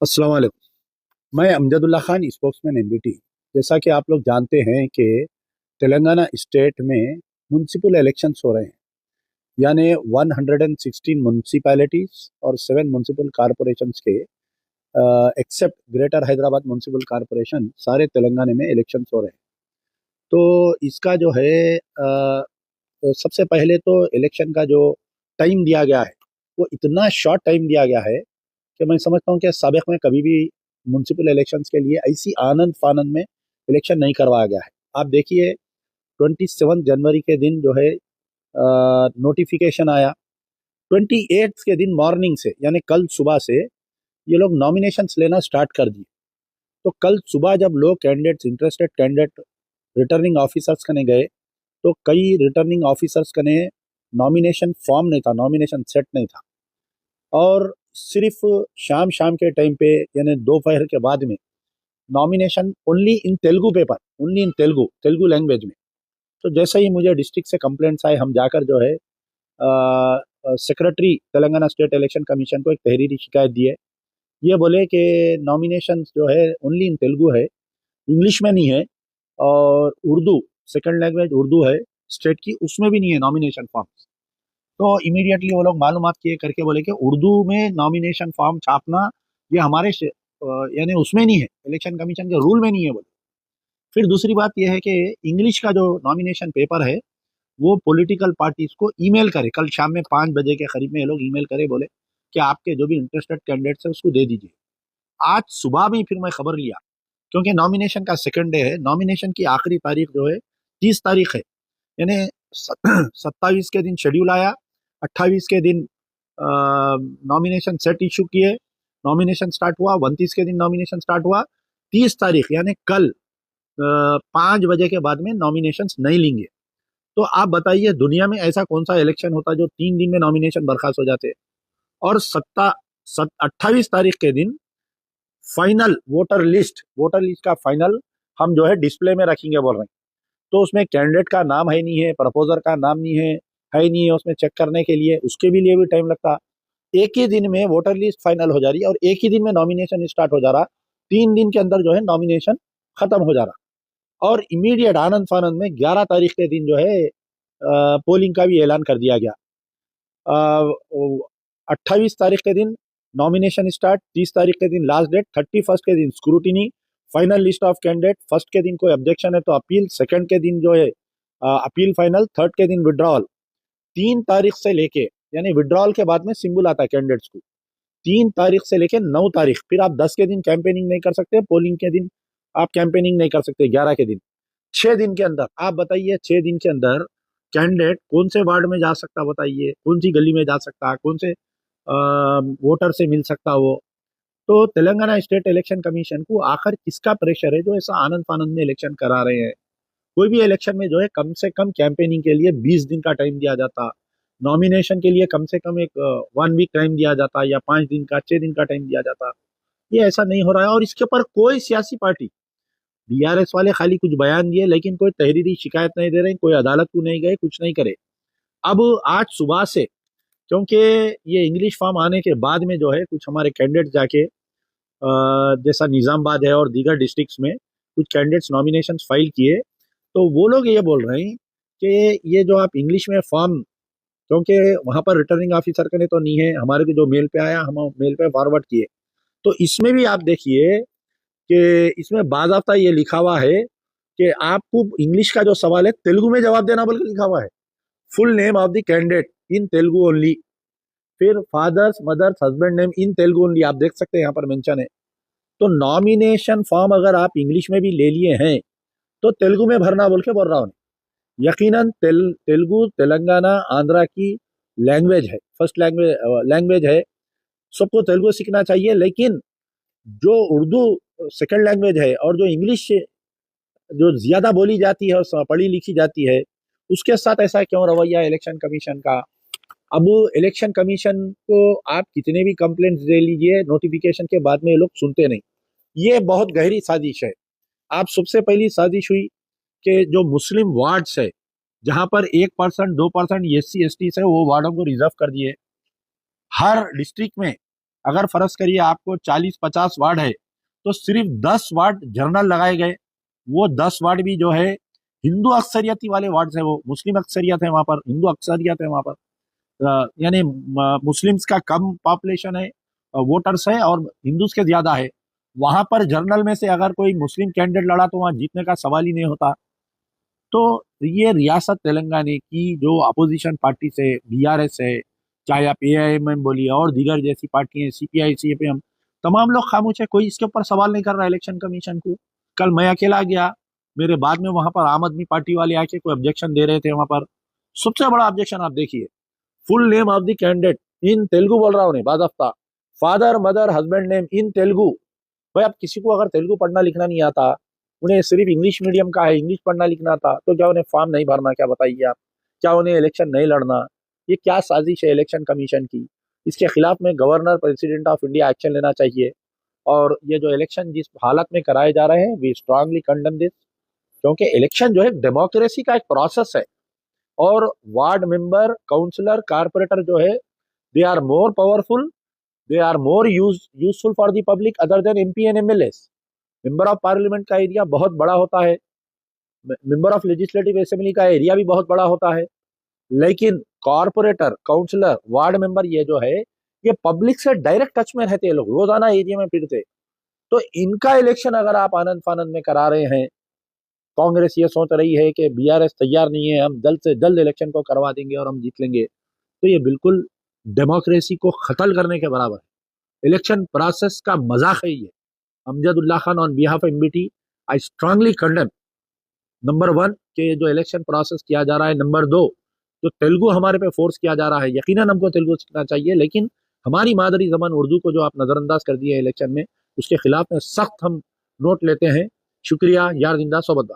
अस्सलाम वालेकुम। मैं अमजदुल्ला खान, स्पोक्समैन एनडीटी। जैसा कि आप लोग जानते हैं कि तेलंगाना स्टेट में म्यूनसिपल इलेक्शंस हो रहे हैं, यानी 116 म्यूनसिपैलिटीज और 7 म्यूनसिपल कॉरपोरेशंस के except greater Hyderabad municipal corporation सारे तेलंगाना में इलेक्शंस हो रहे हैं। तो इसका जो है सबसे पहले तो इलेक्शन का जो टाइम दिया गया है वो इतना शॉर्ट टाइम दिया गया है कि मैं समझता हूँ कि साबिक में कभी भी म्यूनसिपल इलेक्शंस के लिए ऐसी आनंद फानंद में इलेक्शन नहीं करवाया गया है। आप देखिए, 27 जनवरी के दिन जो है नोटिफिकेशन आया। 28 के दिन मॉर्निंग से, यानी कल सुबह से ये लोग नॉमिनेशंस लेना स्टार्ट कर दिए। तो कल सुबह जब लोग candidates, interested candidate returning officers कने गए, तो कई रिटर्निंग ऑफिसर्स कने नॉमिनेशन फॉर्म नहीं था, नॉमिनेशन सेट नहीं था। और सिर्फ शाम शाम के टाइम पे, यानी दोपहर के बाद में, nomination only in Telugu paper, only in Telugu Telugu language में। तो जैसे ही मुझे डिस्ट्रिक्ट से कंप्लेंट्स आए, हम जाकर जो है secretary Telangana state election commission को एक तहरीरी शिकायत दी है। ये बोले कि नॉमिनेशन जो है ओनली इन तेलुगु है, इंग्लिश में नहीं है, और उर्दू, सेकंड लैंग्वेज उर्दू है स्टेट की, उसमें भी नहीं है नॉमिनेशन फॉर्म। तो इमीडिएटली वो लोग मालूमात किए करके बोले कि उर्दू में नॉमिनेशन फॉर्म छापना ये हमारे यानी उसमें नहीं है, इलेक्शन कमीशन के रूल में नहीं है बोले। फिर दूसरी बात यह है कि इंग्लिश का जो नॉमिनेशन पेपर है वो पॉलिटिकल पार्टीज को ईमेल करे। कल शाम में 5 बजे के करीब में ये लोग ईमेल करे, बोले कि आपके जो भी इंटरेस्टेड कैंडिडेट्स है उसको दे दीजिए। आज सुबह में फिर मैं खबर लिया, क्योंकि नॉमिनेशन का सेकंड डे है, नॉमिनेशन की आखिरी तारीख जो है 30 तारीख है, यानी 27 के दिन शेड्यूल आया, 28 के दिन नॉमिनेशन सेट इशू किए, नॉमिनेशन स्टार्ट हुआ, 29 के दिन नॉमिनेशन स्टार्ट हुआ, 30 तारीख यानी कल 5 बजे के बाद में नॉमिनेशन नहीं लेंगे। तो आप बताइए, दुनिया में ऐसा कौन सा इलेक्शन होता जो 3 दिन में नॉमिनेशन बर्खास्त हो जाते। और 28 तारीख के दिन फाइनल वोटर लिस्ट का फाइनल हम जो है डिस्प्ले में रखेंगे बोल रहे हैं। तो उसमें कैंडिडेट का नाम है नहीं है, प्रपोजर का नाम नहीं है, है नहीं है उसमें चेक करने के लिए, उसके भी लिए भी टाइम लगता। एक ही दिन में वोटर लिस्ट फाइनल हो जा रही है और एक ही दिन में नॉमिनेशन स्टार्ट हो जा रहा। 3 दिन के अंदर जो है नॉमिनेशन खत्म हो जा रहा। और इमीडिएट आनंद फानंद में 11 तारीख के दिन जो है पोलिंग का भी ऐलान कर दिया गया। 28 तारीख के दिन नॉमिनेशन स्टार्ट, 30 तारीख के दिन लास्ट डेट, 31 के दिन scrutiny, final list of candidate, first के दिन कोई ऑब्जेक्शन है तो अपील, सेकंड के दिन जो है अपील फाइनल, थर्ड के दिन विड्रॉल। 3 तारीख से लेके, यानी विड्रॉल के बाद में सिंबल आता है कैंडिडेट्स को, 3 तारीख से लेके 9 तारीख, फिर आप 10 के दिन कैंपेनिंग नहीं कर सकते, पोलिंग के दिन आप कैंपेनिंग नहीं कर सकते, 11 के दिन। 6 दिन के अंदर आप बताइए, 6 दिन के अंदर कैंडिडेट कौन से वार्ड में जा सकता, बताइए कौन सी गली में जा सकता, कौन से वोटर से मिल सकता वो। तो तेलंगाना स्टेट इलेक्शन कमीशन को आखिर किसका प्रेशर है जो ऐसा आनंद फानंद में इलेक्शन करा रहे हैं। कोई भी इलेक्शन में जो है कम से कम कैंपेनिंग के लिए 20 दिन का टाइम दिया जाता, नॉमिनेशन के लिए कम से कम एक 1 वीक टाइम दिया जाता, या 5 दिन का, 6 दिन का टाइम दिया जाता। ये ऐसा नहीं हो रहा है। और इसके ऊपर कोई सियासी पार्टी, बीआरएस वाले खाली कुछ बयान दिए लेकिन कोई तहरीरी शिकायत नहीं दे रहे, कोई अदालत को नहीं गए, कुछ नहीं करे। अब आज सुबह से, क्योंकि ये इंग्लिश फॉर्म आने के बाद में जो है कुछ हमारे कैंडिडेट जाके जैसा निजामबाद है और दीगर डिस्ट्रिक्ट्स में कुछ कैंडिडेट्स नॉमिनेशन फाइल किए, तो वो लोग ये बोल रहे हैं कि ये जो आप इंग्लिश में फॉर्म, क्योंकि वहां पर रिटर्निंग ऑफिसर का ने तो नहीं है, हमारे को जो मेल पे आया हम मेल पे फॉरवर्ड किए, तो इसमें भी आप देखिए कि इसमें बाज़ाब्ता ये लिखा हुआ है कि आपको इंग्लिश का जो सवाल है तेलुगु में जवाब देना बोल के लिखा हुआ है। Full name of the candidate in Telugu only, फिर father's mother's husband name in Telugu only, आप देख सकते हैं यहाँ पर मेंशन है। तो नॉमिनेशन फॉर्म अगर आप इंग्लिश में भी ले लिए हैं तो तेलुगु में भरना बोल के बोल रहा हूँ। यकीनन तेलुगु तेलंगाना आंध्रा की लैंग्वेज है, फर्स्ट लैंग्वेज है, सबको तेलुगु सीखना चाहिए। लेकिन जो उर्दू सेकंड लैंग्वेज है और जो इंग्लिश जो ज्यादा बोली जाती है और पढ़ी लिखी जाती है, उसके साथ ऐसा क्यों रवैया इलेक्शन कमीशन का। अब इलेक्शन कमीशन को आप कितने भी कंप्लेंट्स दे लीजिए, नोटिफिकेशन के बाद में ये लोग सुनते नहीं। ये बहुत गहरी साजिश है। आप सबसे पहली साजिश हुई कि जो मुस्लिम वार्ड्स है, जहां पर 1% 2% SC ST है, वो वार्डों को रिजर्व कर दिए। हर डिस्ट्रिक्ट में अगर फर्ज करिए आपको 40-50 वार्ड है तो सिर्फ 10 वार्ड जर्नल लगाए गए। वो 10 वार्ड भी जो है हिंदू अक्सरियती वाले वार्ड है, वो मुस्लिम अक्सरियत है वहां पर, हिंदू अक्सरियत है वहां पर। यानी मुस्लिम्स का कम पॉपुलेशन है, वोटर्स है, और हिंदूज के ज्यादा है। वहां पर जर्नल में से अगर कोई मुस्लिम कैंडिडेट लड़ा तो वहां जीतने का सवाल ही नहीं होता। तो ये रियासत तेलंगाना की जो अपोजिशन पार्टी से बीआरएस है, चाहे आप एआईएमएम बोलिए और दीगर जैसी पार्टियां, सीपीआई सीपीएम, तमाम लोग खामोश है, कोई इसके ऊपर सवाल नहीं कर रहा इलेक्शन कमीशन को। कल मैं अकेला गया, मेरे बाद में वहां पर आम आदमी पार्टी वाले आके कोई ऑब्जेक्शन दे रहे थे वहां पर। सबसे बड़ा ऑब्जेक्शन आप देखिए, full name of the candidate in Telugu बोल रहा हूँ, बाज़ाफ्ता, father mother husband name in Telugu. भाई अब किसी को अगर तेलुगु पढ़ना लिखना नहीं आता, उन्हें सिर्फ इंग्लिश मीडियम का है, इंग्लिश पढ़ना लिखना था, तो क्या उन्हें फॉर्म नहीं भरना? क्या बताइए आप, क्या उन्हें इलेक्शन नहीं लड़ना? ये क्या साजिश है इलेक्शन कमीशन की? इसके खिलाफ में governor president of India action लेना चाहिए। और ये जो इलेक्शन जिस हालत में कराए जा रहे हैं, वी स्ट्रांगली कंडेम दिस, क्योंकि इलेक्शन जो है डेमोक्रेसी का एक प्रोसेस है। और वार्ड मेंबर, काउंसलर, कारपोरेटर जो है, they are more powerful, they are more useful for the public other than MP and MLA. Member of parliament का एरिया बहुत बड़ा होता है, मेंबर ऑफ लेजिस्लेटिव असेंबली का एरिया भी बहुत बड़ा होता है, लेकिन कॉर्पोरेटर, काउंसलर, वार्ड मेंबर ये जो है, ये पब्लिक से डायरेक्ट टच में रहते हैं, लोग रोजाना एरिया में फिरते। तो इनका इलेक्शन अगर आप आनंद फानंद में करा रहे हैं, कांग्रेस ये सोच रही है कि बीआरएस तैयार नहीं है, हम जल्द से जल्द इलेक्शन को करवा देंगे और हम जीत लेंगे, तो ये बिल्कुल डेमोक्रेसी को खत्ल करने के बराबर है। इलेक्शन प्रोसेस का मजाक है ये। Amjadullah Khan on behalf of MBT, I strongly condemn, number 1 के जो इलेक्शन प्रोसेस किया जा रहा है, नंबर 2 जो तेलुगु हमारे पे फोर्स किया जा रहा है। यकीनन हमको तेलुगु सीखना चाहिए, लेकिन हमारी मादरी जबान उर्दू को जो आप नजरअंदाज कर दिए इलेक्शन में, उसके खिलाफ में सख्त हम नोट लेते हैं। शुक्रिया, यार जिंदा सोबत।